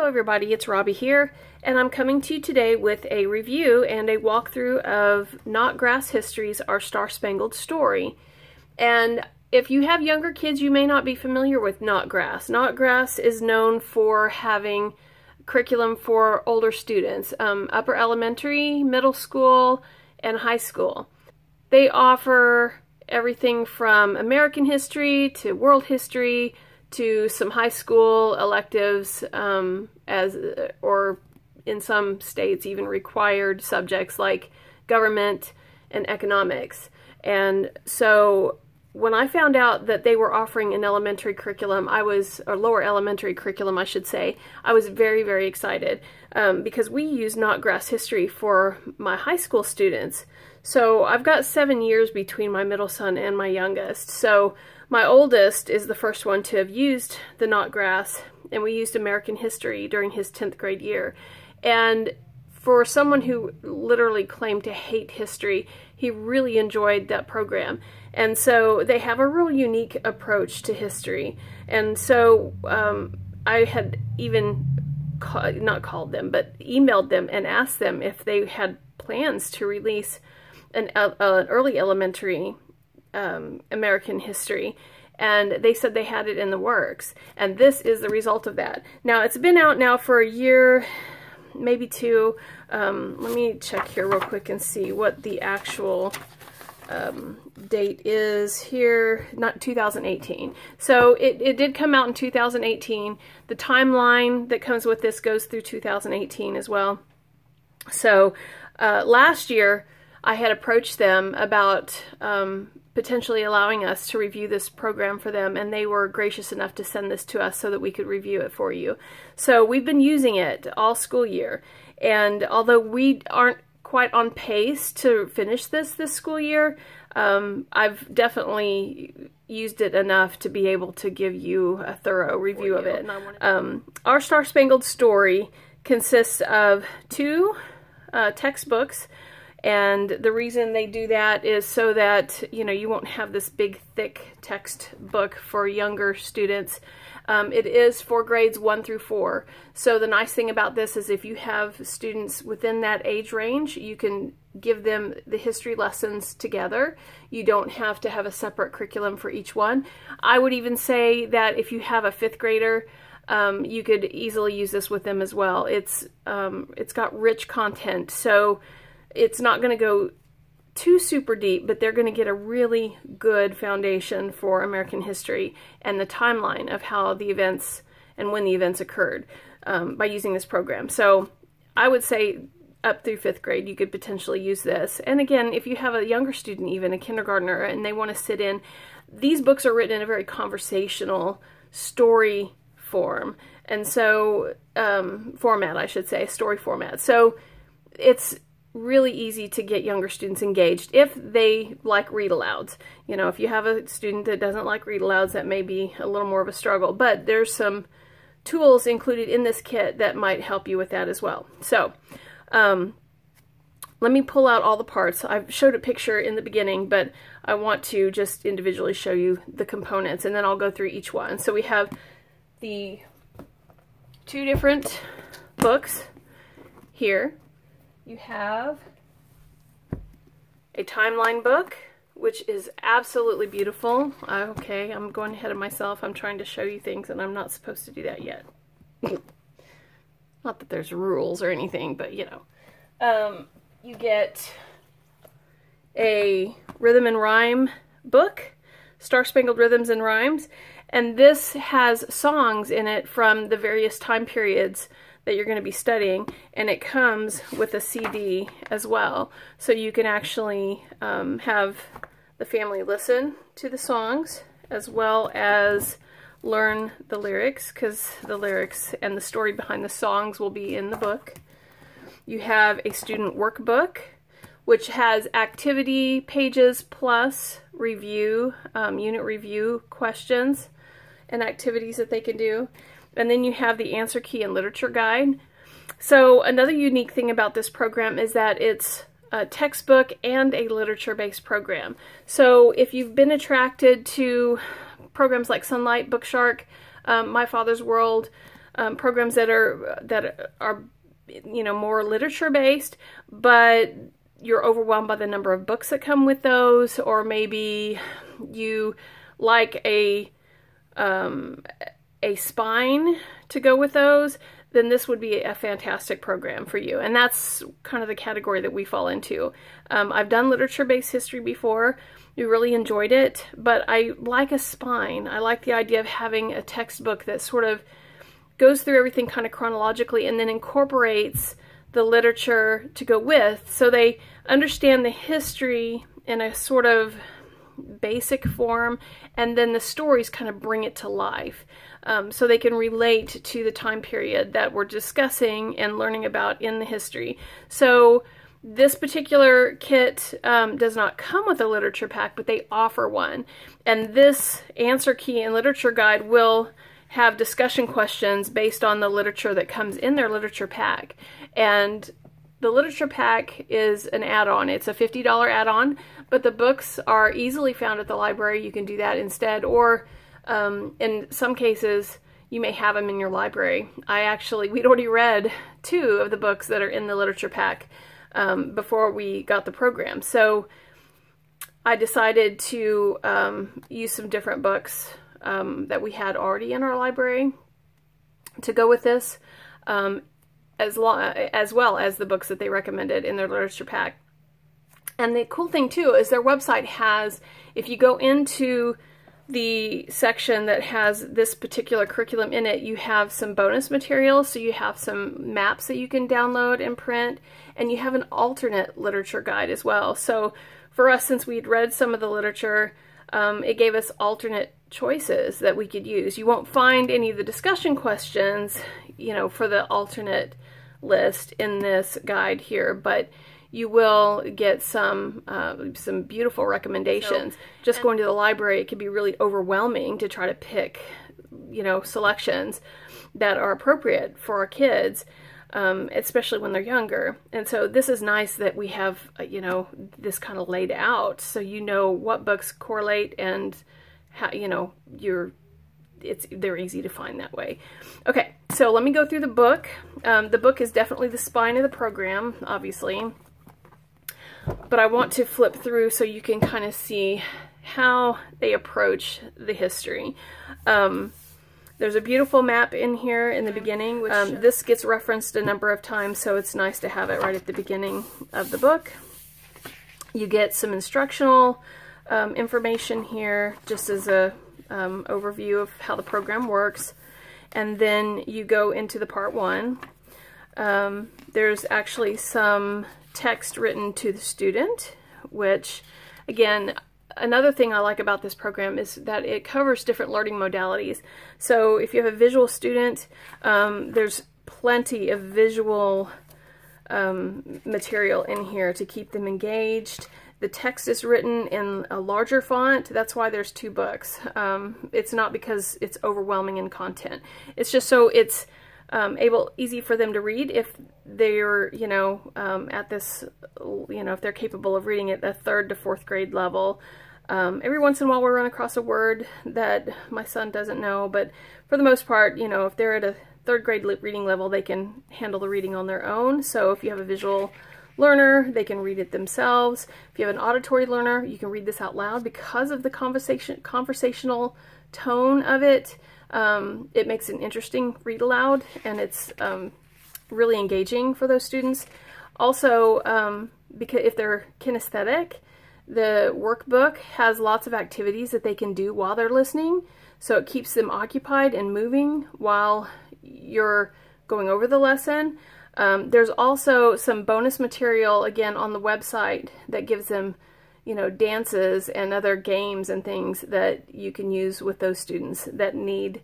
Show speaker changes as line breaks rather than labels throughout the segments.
Hello everybody, it's Robbie here, and I'm coming to you today with a review and a walkthrough of Notgrass History's Our Star-Spangled Story. And if you have younger kids, you may not be familiar with Notgrass. Notgrass is known for having curriculum for older students, upper elementary, middle school, and high school. They offer everything from American history to world history to some high school electives, or in some states even required subjects like government and economics. And so when I found out that they were offering an elementary curriculum, or lower elementary curriculum I should say, I was very, very excited because we use Notgrass history for my high school students. So I've got 7 years between my middle son and my youngest. So my oldest is the first one to have used the Notgrass, and we used American history during his 10th grade year. And for someone who literally claimed to hate history, he really enjoyed that program. And so they have a real unique approach to history. And so I had even not called them, but emailed them and asked them if they had plans to release an early elementary American history, and they said they had it in the works, and this is the result of that. Now, it's been out now for a year, maybe two. Let me check here real quick and see what the actual date is here. Not 2018. So it did come out in 2018. The timeline that comes with this goes through 2018 as well. So last year I had approached them about potentially allowing us to review this program for them, and they were gracious enough to send this to us so that we could review it for you. So we've been using it all school year, and although we aren't quite on pace to finish this school year, I've definitely used it enough to be able to give you a thorough review of it. Our Star-Spangled Story consists of 2 textbooks. And the reason they do that is so that, you won't have this big, thick textbook for younger students. It is for grades 1 through 4. So the nice thing about this is if you have students within that age range, you can give them the history lessons together. You don't have to have a separate curriculum for each one. I would even say that if you have a 5th grader, you could easily use this with them as well. It's got rich content, so it's not going to go too super deep, but they're going to get a really good foundation for American history and the timeline of how the events and when the events occurred by using this program. So I would say up through 5th grade you could potentially use this. And again, if you have a younger student, even a kindergartner, and they want to sit in, these books are written in a very conversational story form. And so, format, I should say, story format. So it's really easy to get younger students engaged if they like read-alouds. If you have a student that doesn't like read-alouds, that may be a little more of a struggle, but there's some tools included in this kit that might help you with that as well. So let me pull out all the parts. I've showed a picture in the beginning, but I want to just individually show you the components, and then I'll go through each one. So we have the 2 different books here. You have a timeline book, which is absolutely beautiful. Okay, I'm going ahead of myself. I'm trying to show you things, and I'm not supposed to do that yet. Not that there's rules or anything, but you get a rhythm and rhyme book, Star-Spangled Rhythms and Rhymes, and this has songs in it from the various time periods that you're going to be studying, and it comes with a CD as well, so you can actually have the family listen to the songs as well as learn the lyrics, because the lyrics and the story behind the songs will be in the book. You have a student workbook, which has activity pages plus review, unit review questions and activities that they can do. And then you have the answer key and literature guide. So another unique thing about this program is that it's a textbook and a literature-based program. So if you've been attracted to programs like Sunlight, Bookshark, My Father's World, programs that are you know, more literature based, but you're overwhelmed by the number of books that come with those, or maybe you like a spine to go with those, then this would be a fantastic program for you. And that's kind of the category that we fall into. I've done literature-based history before. We really enjoyed it, but I like a spine. I like the idea of having a textbook that sort of goes through everything kind of chronologically and then incorporates the literature to go with, so they understand the history in a sort of basic form, and then the stories kind of bring it to life, so they can relate to the time period that we're discussing and learning about in the history. So this particular kit does not come with a literature pack, but they offer one, and this answer key and literature guide will have discussion questions based on the literature that comes in their literature pack. And the literature pack is an add-on. It's a $50 add-on, but the books are easily found at the library. You can do that instead, or in some cases you may have them in your library. We'd already read 2 of the books that are in the literature pack before we got the program, so I decided to use some different books that we had already in our library to go with this, as well as the books that they recommended in their literature pack. And the cool thing too is their website has, if you go into the section that has this particular curriculum in it, you have some bonus materials. So you have some maps that you can download and print, and you have an alternate literature guide as well. So for us, since we'd read some of the literature, it gave us alternate choices that we could use. You won't find any of the discussion questions, you know, for the alternate list in this guide here, but you will get some beautiful recommendations. So, just going to the library, it can be really overwhelming to try to pick, you know, selections that are appropriate for our kids, especially when they're younger. And so this is nice that we have, you know, this kind of laid out, so you know what books correlate and how, you know, they're easy to find that way. Okay, so let me go through the book. The book is definitely the spine of the program, obviously, but I want to flip through so you can kind of see how they approach the history. There's a beautiful map in here in the beginning, which this gets referenced a number of times, so it's nice to have it right at the beginning of the book. You get some instructional information here, just as a overview of how the program works, and then you go into the part 1. There's actually some text written to the student, which, again, another thing I like about this program is that it covers different learning modalities. So if you have a visual student, there's plenty of visual material in here to keep them engaged. The text is written in a larger font. That's why there's 2 books. It's not because it's overwhelming in content. It's just so it's easy for them to read if they're, you know, at this, you know, if they're capable of reading at the 3rd to 4th grade level. Every once in a while we'll run across a word that my son doesn't know, but for the most part, you know, if they're at a 3rd grade reading level, they can handle the reading on their own. So if you have a visual learner, they can read it themselves. If you have an auditory learner, you can read this out loud. Because of the conversational tone of it, it makes an interesting read aloud, and it's really engaging for those students. Also, because if they're kinesthetic, the workbook has lots of activities that they can do while they're listening, so it keeps them occupied and moving while you're going over the lesson. There's also some bonus material, again, on the website that gives them, you know, dances and other games and things that you can use with those students that need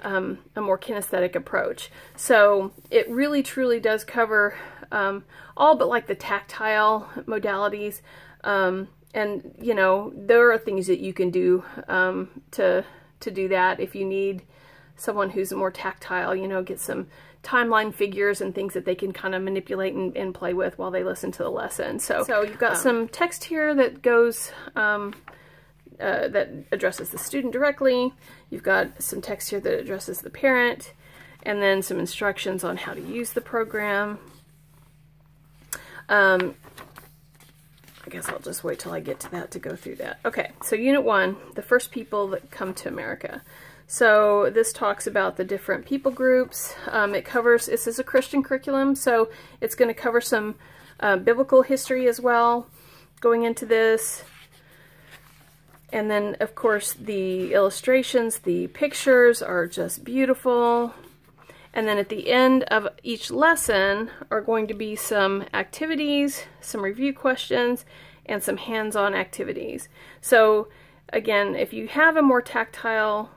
a more kinesthetic approach. So it really truly does cover all but like the tactile modalities. And, you know, there are things that you can do to do that if you need someone who's more tactile, you know, get some timeline figures and things that they can kind of manipulate and play with while they listen to the lesson. So you've got some text here that goes, that addresses the student directly. You've got some text here that addresses the parent. and then some instructions on how to use the program. I guess I'll just wait till I get to that to go through that. Okay, so Unit 1, the first people that come to America. So this talks about the different people groups. It covers, this is a Christian curriculum, so it's going to cover some biblical history as well going into this. And then, of course, the illustrations, the pictures are just beautiful. And then at the end of each lesson are going to be some activities, some review questions, and some hands-on activities. So again, if you have a more tactile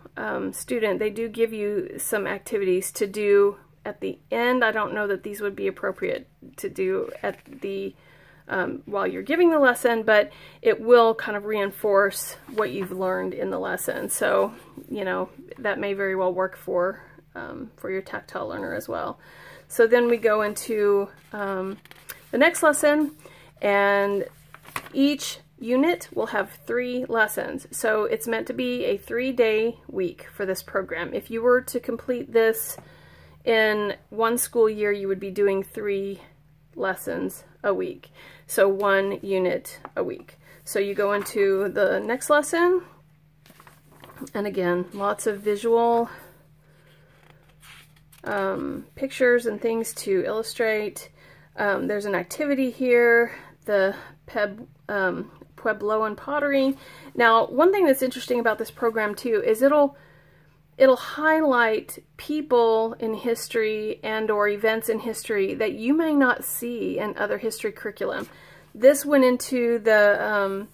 student, they do give you some activities to do at the end. I don't know that these would be appropriate to do at the while you're giving the lesson, but it will kind of reinforce what you've learned in the lesson. So, you know, that may very well work for your tactile learner as well. So then we go into the next lesson, and each unit will have 3 lessons. So it's meant to be a 3-day week for this program. If you were to complete this in one school year, you would be doing 3 lessons a week. So 1 unit a week. So you go into the next lesson, and again, lots of visual pictures and things to illustrate. There's an activity here, the Puebloan pottery. Now, one thing that's interesting about this program too is it'll highlight people in history and or events in history that you may not see in other history curriculum. This went into the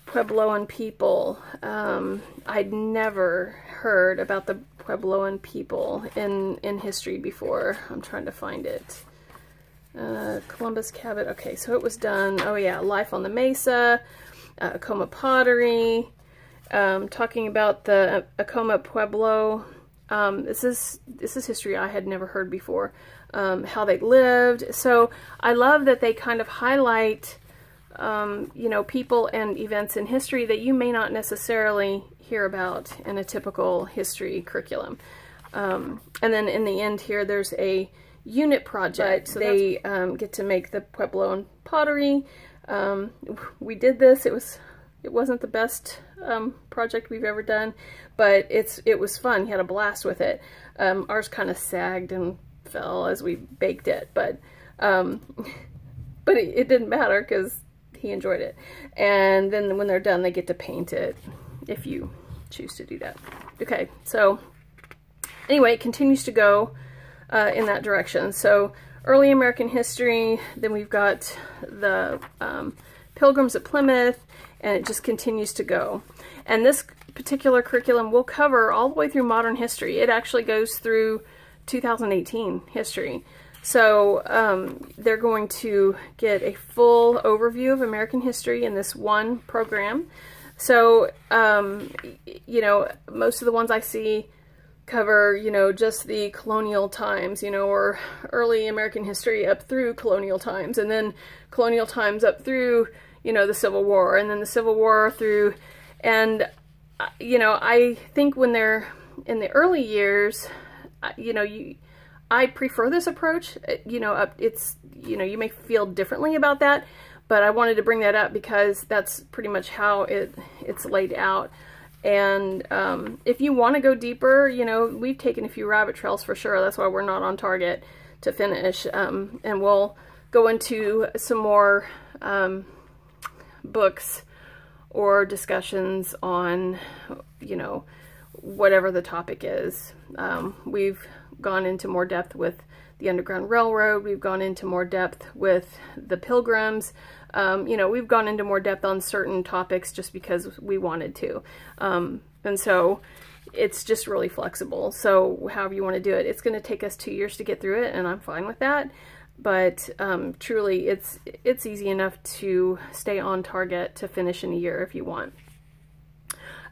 Puebloan people. I'd never heard about the Puebloan people in history before. I'm trying to find it. Columbus Cabot. Okay, so it was done. Oh yeah, Life on the Mesa, Acoma pottery. Talking about the Acoma Pueblo. This is history I had never heard before. How they lived. So I love that they kind of highlight you know, people and events in history that you may not necessarily hear about in a typical history curriculum. And then in the end here, there's a unit project. So they get to make the Puebloan pottery. We did this. It wasn't the best project we've ever done, but it was fun. He had a blast with it. Ours kind of sagged and fell as we baked it, but it didn't matter because he enjoyed it. And then when they're done, they get to paint it if you choose to do that. Okay, so anyway, it continues to go in that direction. So early American history, then we've got the Pilgrims at Plymouth, and it just continues to go. And this particular curriculum will cover all the way through modern history. It actually goes through 2018 history. So they're going to get a full overview of American history in this one program. So, you know, most of the ones I see cover, you know, just the colonial times, you know, or early American history up through colonial times, and then colonial times up through, you know, the Civil War, and then the Civil War through, and, you know, I think when they're in the early years, you know, I prefer this approach. You know, you know, you may feel differently about that, but I wanted to bring that up because that's pretty much how it's laid out. And if you want to go deeper, you know, we've taken a few rabbit trails for sure. That's why we're not on target to finish. And we'll go into some more books or discussions on, you know, whatever the topic is. We've gone into more depth with the Underground Railroad. We've gone into more depth with the Pilgrims. You know, we've gone into more depth on certain topics just because we wanted to. And so it's just really flexible. So however you want to do it, it's going to take us 2 years to get through it, and I'm fine with that. But truly, it's easy enough to stay on target to finish in a year if you want.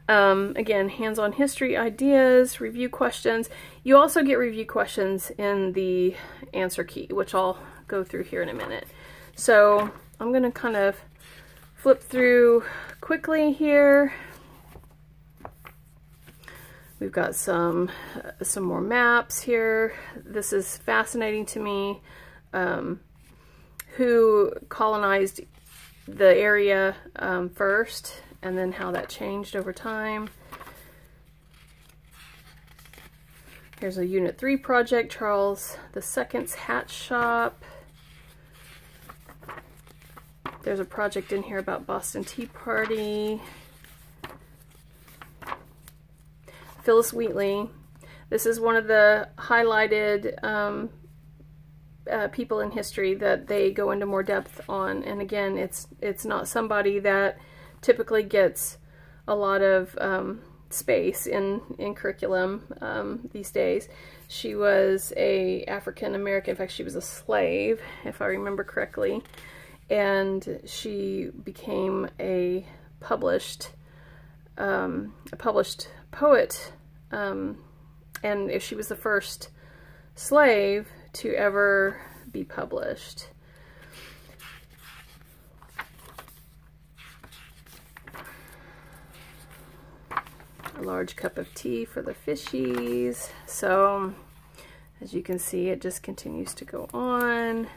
Again, hands-on history ideas, review questions. You also get review questions in the answer key, which I'll go through here in a minute. So I'm going to kind of flip through quickly here. We've got some more maps here. This is fascinating to me. Who colonized the area first, and then how that changed over time. Here's a Unit 3 project, Charles II's hat shop. There's a project in here about Boston Tea Party. Phyllis Wheatley. This is one of the highlighted people in history that they go into more depth on. And again, it's not somebody that typically gets a lot of space in curriculum these days. She was a African American. In fact, she was a slave, if I remember correctly, and she became a published poet, and she was the first slave to ever be published. A large cup of tea for the fishies. So, as you can see, it just continues to go on.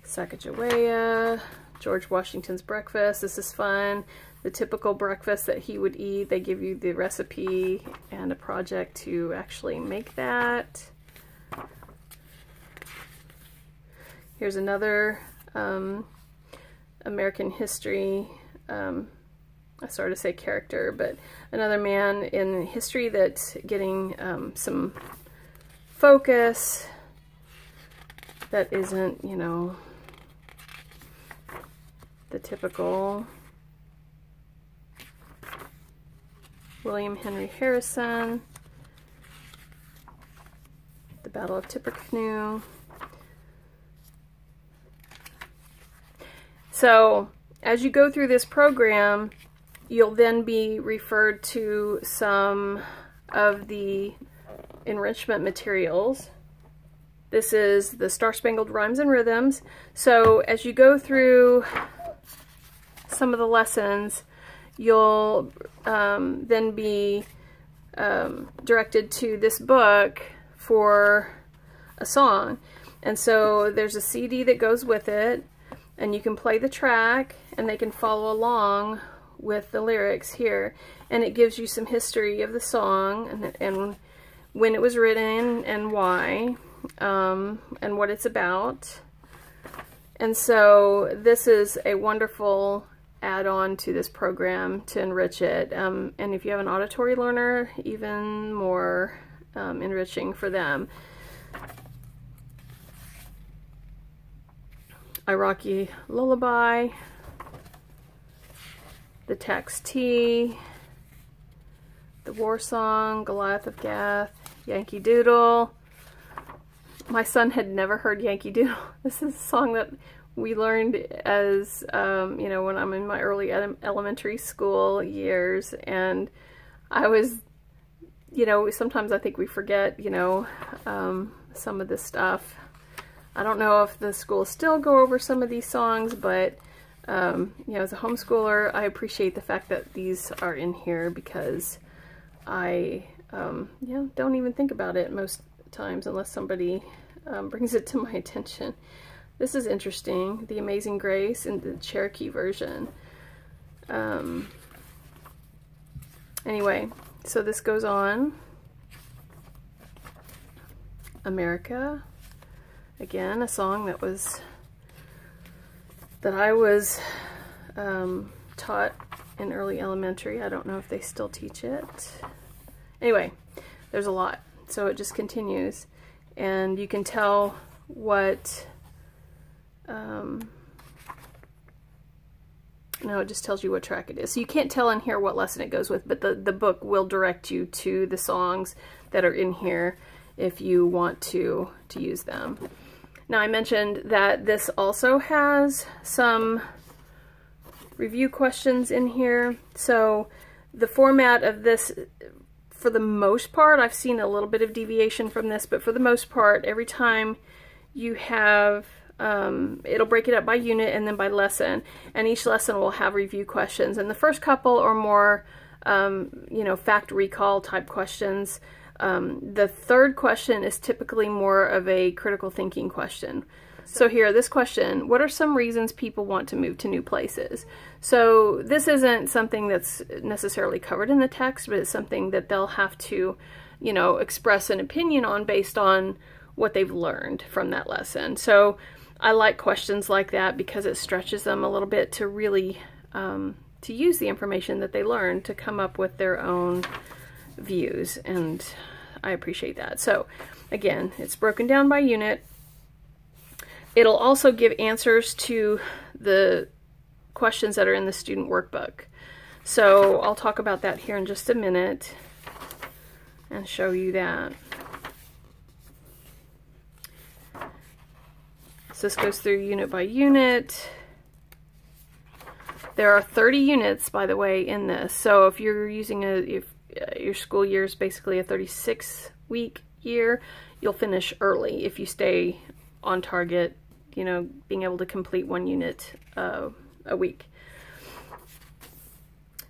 Sacagawea, George Washington's breakfast. This is fun. The typical breakfast that he would eat. They give you the recipe and a project to actually make that. Here's another American history, I started to say character, but another man in history that's getting some focus that isn't, you know, the typical. William Henry Harrison, the Battle of Tippecanoe. So as you go through this program, you'll then be referred to some of the enrichment materials. This is the Star-Spangled Rhymes and Rhythms. So as you go through some of the lessons, you'll then be directed to this book for a song. And so there's a CD that goes with it, and you can play the track, and they can follow along with the lyrics here. And it gives you some history of the song, and when it was written, and why, and what it's about. And so this is a wonderful add-on to this program to enrich it. And if you have an auditory learner, even more enriching for them. Iraqi Lullaby, the Tax Tea, the War Song, Goliath of Gath, Yankee Doodle. My son had never heard Yankee Doodle. This is a song that we learned as, you know, when I'm in my early elementary school years, and I was, you know, sometimes I think we forget, you know, some of this stuff. I don't know if the schools still go over some of these songs, but, you know, as a homeschooler, I appreciate the fact that these are in here, because I, you know, don't even think about it most times unless somebody brings it to my attention. This is interesting, The Amazing Grace in the Cherokee version. Anyway, so this goes on. America, again, a song that I was taught in early elementary. I don't know if they still teach it. Anyway, there's a lot, so it just continues, and you can tell what. No, it just tells you what track it is. So you can't tell in here what lesson it goes with, but the book will direct you to the songs that are in here if you want to use them. Now, I mentioned that this also has some review questions in here. So the format of this, for the most part, I've seen a little bit of deviation from this, but for the most part, every time you have it'll break it up by unit and then by lesson, and each lesson will have review questions, and the first couple are more you know, fact recall type questions. The third question is typically more of a critical thinking question. So here, this question, what are some reasons people want to move to new places? So this isn't something that's necessarily covered in the text, but it's something that they'll have to, you know, express an opinion on based on what they've learned from that lesson. So I like questions like that because it stretches them a little bit to really, to use the information that they learned to come up with their own views, and I appreciate that. So again, it's broken down by unit. It'll also give answers to the questions that are in the student workbook. So I'll talk about that here in just a minute and show you that. So this goes through unit by unit. There are 30 units, by the way, in this. So if you're using your school year is basically a 36-week year, you'll finish early if you stay on target, you know, being able to complete 1 unit a week.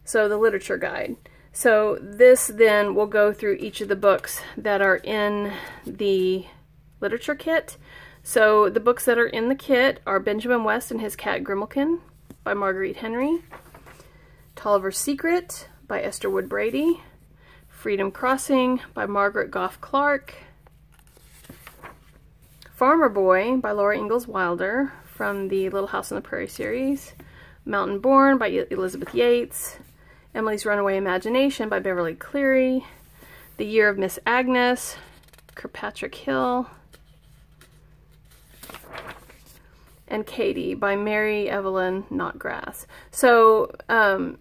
So the literature guide. So this then will go through each of the books that are in the literature kit. So the books that are in the kit are Benjamin West and His Cat Grimalkin by Marguerite Henry, Tolliver's Secret by Esther Wood Brady, Freedom Crossing by Margaret Gough Clark, Farmer Boy by Laura Ingalls Wilder from the Little House on the Prairie series, Mountain Born by Elizabeth Yates, Emily's Runaway Imagination by Beverly Cleary, The Year of Miss Agnes, Kirkpatrick Hill, and Katie by Mary Evelyn Notgrass. So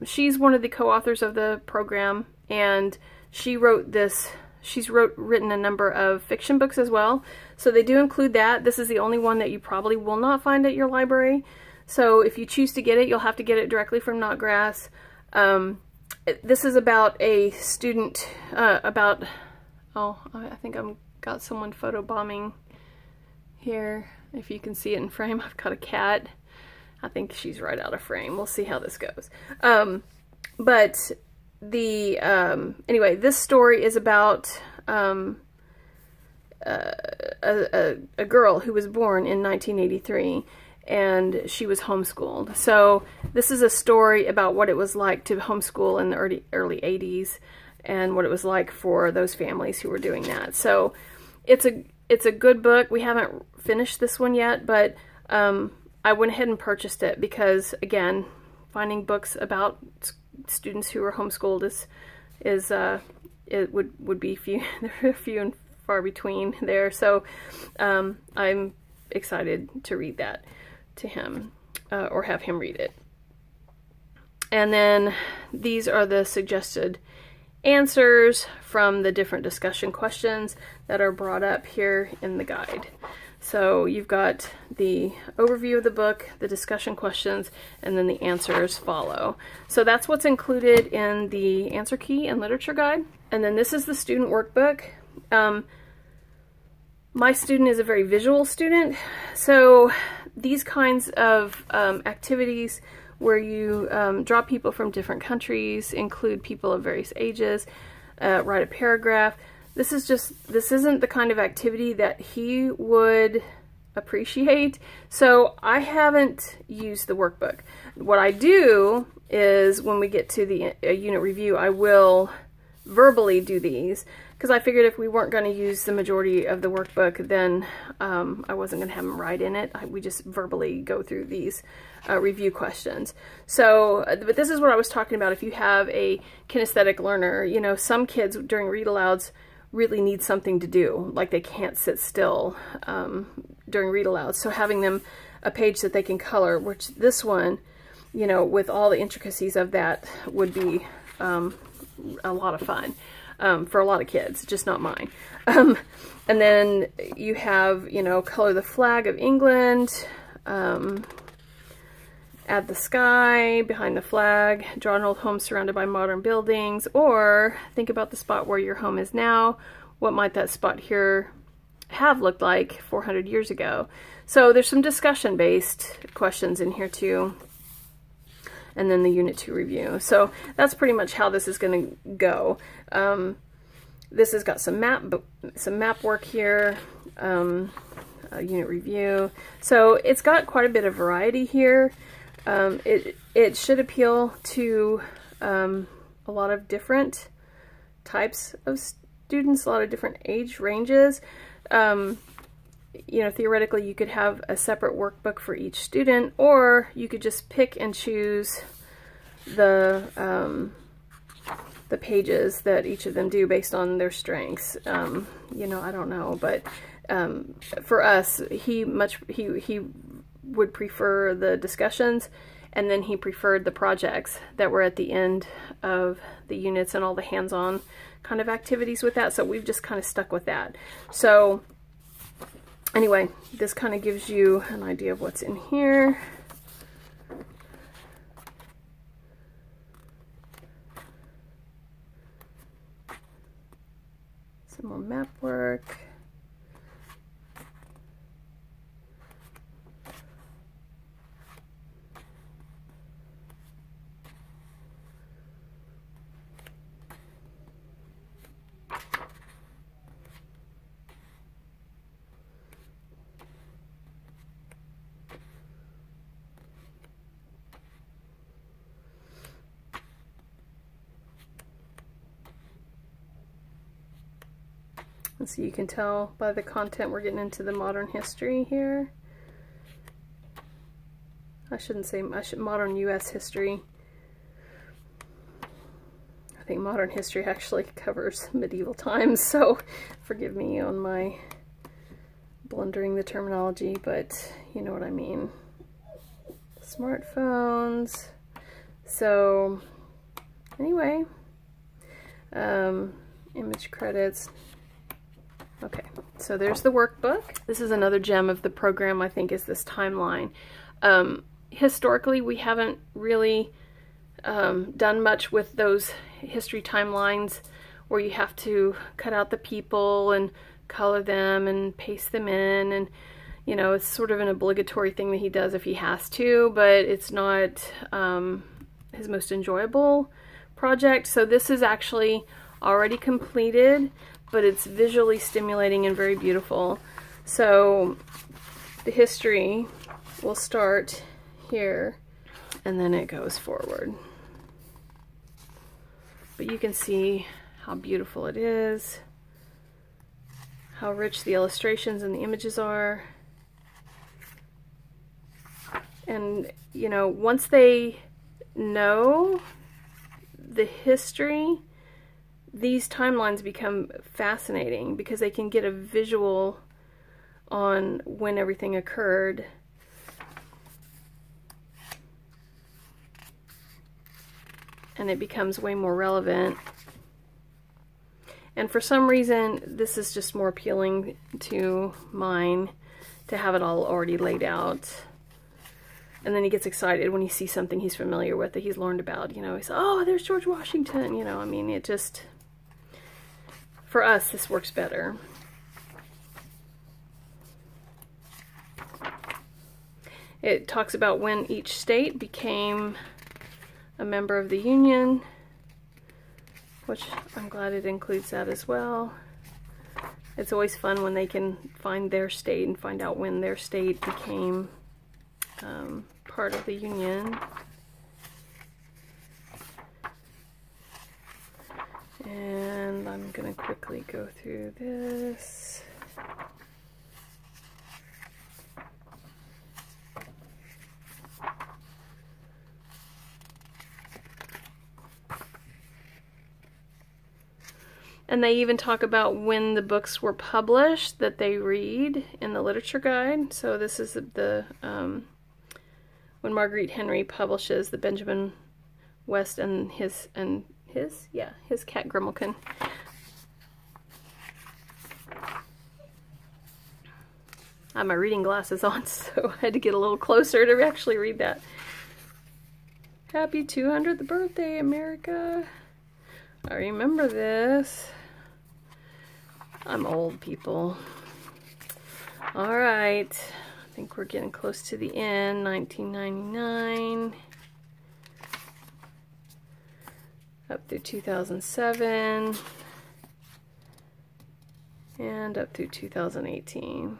she's one of the co-authors of the program, and she wrote this. She's written a number of fiction books as well. So they do include that. This is the only one that you probably will not find at your library. So if you choose to get it, you'll have to get it directly from Notgrass. This is about a student, oh, I think I've got someone photobombing here. If you can see it in frame, I've got a cat. I think she's right out of frame. We'll see how this goes. But the, anyway, this story is about a girl who was born in 1983, and she was homeschooled. So this is a story about what it was like to homeschool in the early 80s and what it was like for those families who were doing that. So it's a good book. We haven't finished this one yet, but I went ahead and purchased it because, again, finding books about students who are homeschooled it would be few and far between there. So I'm excited to read that to him or have him read it. And then these are the suggested answers from the different discussion questions that are brought up here in the guide. So you've got the overview of the book, the discussion questions, and then the answers follow. So that's what's included in the answer key and literature guide. And then this is the student workbook. My student is a very visual student, so these kinds of activities where you draw people from different countries, include people of various ages, write a paragraph. This isn't the kind of activity that he would appreciate, so I haven't used the workbook. What I do is when we get to the unit review, I will verbally do these, because I figured if we weren't going to use the majority of the workbook, then I wasn't going to have him write in it. We just verbally go through these review questions. So, but this is what I was talking about. If you have a kinesthetic learner, you know, some kids during read-alouds really need something to do, like they can't sit still during read-alouds. So having them a page that they can color, which this one, you know, with all the intricacies of that, would be a lot of fun. For a lot of kids, just not mine. And then you have, you know, color the flag of England, add the sky behind the flag, draw an old home surrounded by modern buildings, or think about the spot where your home is now. What might that spot here have looked like 400 years ago? So there's some discussion-based questions in here too. and then the Unit 2 review. So that's pretty much how this is going to go. This has got some map work here, a unit review. So it's got quite a bit of variety here. It should appeal to a lot of different types of students, a lot of different age ranges. You know, theoretically you could have a separate workbook for each student, or you could just pick and choose the pages that each of them do based on their strengths. You know, I don't know, but for us, he would prefer the discussions, and then he preferred the projects that were at the end of the units and all the hands-on kind of activities with that. So we've just kind of stuck with that. So anyway, this kind of gives you an idea of what's in here. Some more map work. And so you can tell by the content we're getting into the modern history here. I shouldn't say modern U.S. history. I think modern history actually covers medieval times, so forgive me on my blundering the terminology, but you know what I mean. Smartphones. So anyway, image credits. Okay, so there's the workbook. This is another gem of the program, I think, is this timeline. Historically, we haven't really done much with those history timelines where you have to cut out the people and color them and paste them in, and you know, it's sort of an obligatory thing that he does if he has to, but it's not his most enjoyable project. So this is actually already completed, but it's visually stimulating and very beautiful. So the history will start here and then it goes forward. But you can see how beautiful it is, how rich the illustrations and the images are. And you know, once they know the history, these timelines become fascinating because they can get a visual on when everything occurred. And it becomes way more relevant. And for some reason, this is just more appealing to mine, to have it all already laid out. And then he gets excited when he sees something he's familiar with, that he's learned about. You know, he's, oh, there's George Washington. You know, I mean, it just, for us, this works better. It talks about when each state became a member of the Union, which I'm glad it includes that as well. It's always fun when they can find their state and find out when their state became part of the Union. And I'm going to quickly go through this. And they even talk about when the books were published that they read in the literature guide. So this is the when Marguerite Henry publishes the Benjamin West and his cat Grimalkin. I have my reading glasses on, so I had to get a little closer to actually read that. Happy 200th birthday, America. I remember this. I'm old, people. All right. I think we're getting close to the end. 1999. up through 2007, and up through 2018.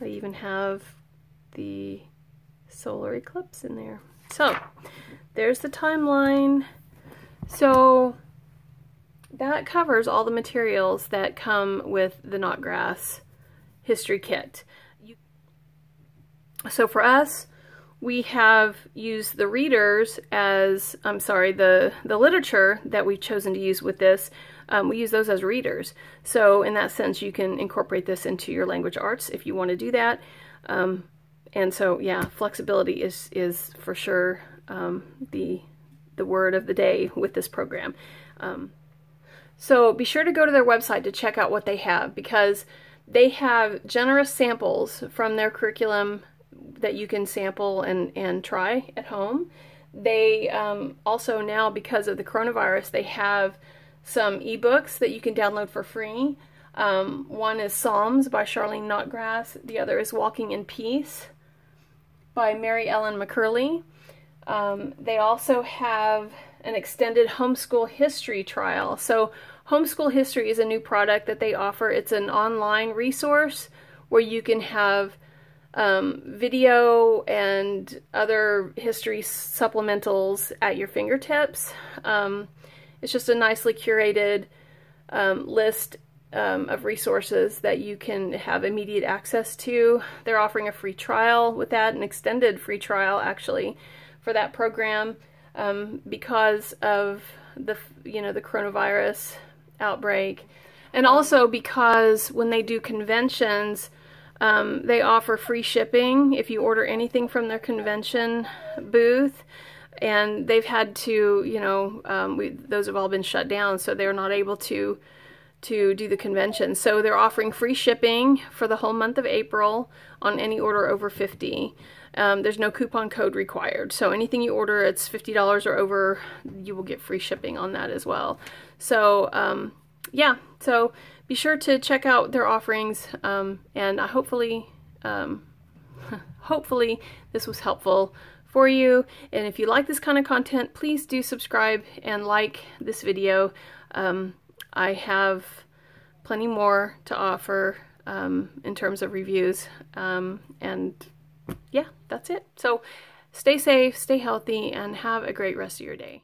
I even have the solar eclipse in there. So there's the timeline. So that covers all the materials that come with the Notgrass history kit. So for us, we have used the readers as, the literature that we've chosen to use with this, we use those as readers. So in that sense, you can incorporate this into your language arts if you want to do that. And so, yeah, flexibility is for sure the word of the day with this program. So be sure to go to their website to check out what they have, because they have generous samples from their curriculum that you can sample and try at home. They also now, because of the coronavirus, they have some ebooks that you can download for free. One is Psalms by Charlene Notgrass. The other is Walking in Peace by Mary Ellen McCurley. They also have an extended homeschool history trial. So homeschool history is a new product that they offer. It's an online resource where you can have video and other history supplementals at your fingertips. It's just a nicely curated list of resources that you can have immediate access to. They're offering a free trial with that, an extended free trial actually for that program, because of the coronavirus outbreak, and also because when they do conventions, they offer free shipping if you order anything from their convention booth. And they've had to, those have all been shut down, so they're not able to do the convention. So they're offering free shipping for the whole month of April on any order over $50. There's no coupon code required. So anything you order, it's $50 or over, you will get free shipping on that as well. So yeah, so be sure to check out their offerings, and hopefully this was helpful for you. And if you like this kind of content, please do subscribe and like this video. I have plenty more to offer in terms of reviews, and yeah, that's it. So stay safe, stay healthy, and have a great rest of your day.